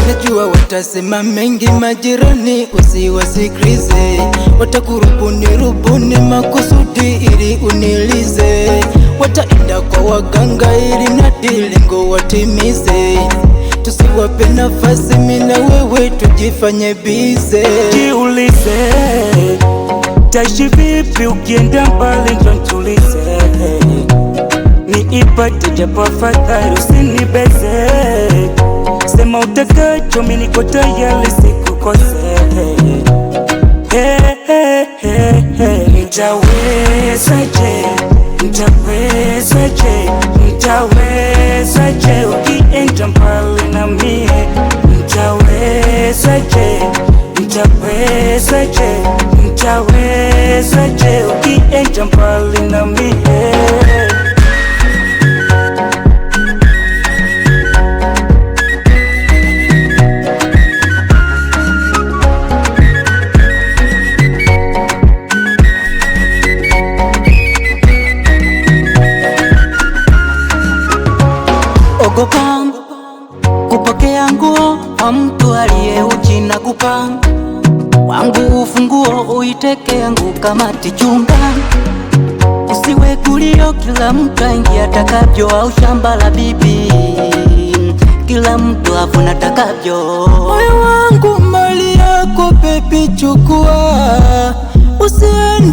Najua watasema mengi majirani, usiwasikilize. Watakurubuni makusudi ili unilize. Wataenda kwa waganga ili na dilingo watimize. Tusiwape nafasi mimi na wewe tujifanye bize. Jiulize, taishi vipi ukienda mbali, njo nitulize. Niipate japo afadhali usinibeze. Sema utakacho mimi niko tayari sikukose. Nitawezaje, nitawezaje, nitawezaje ukienda mbali na mie. Nitawezaje, nitawezaje, nitawezaje ukienda mbali na mie. Ogopa kupokea nguo kwa mtu aliye uchi na kupanga wangu ufunguo uiteke yangu kama tichunga. Usiwe kulio kila mtu aingia atakavyo, au shamba la bibi kila mtu avuna atakavyo. Moyo wangu mali yako baby, chukua usiende.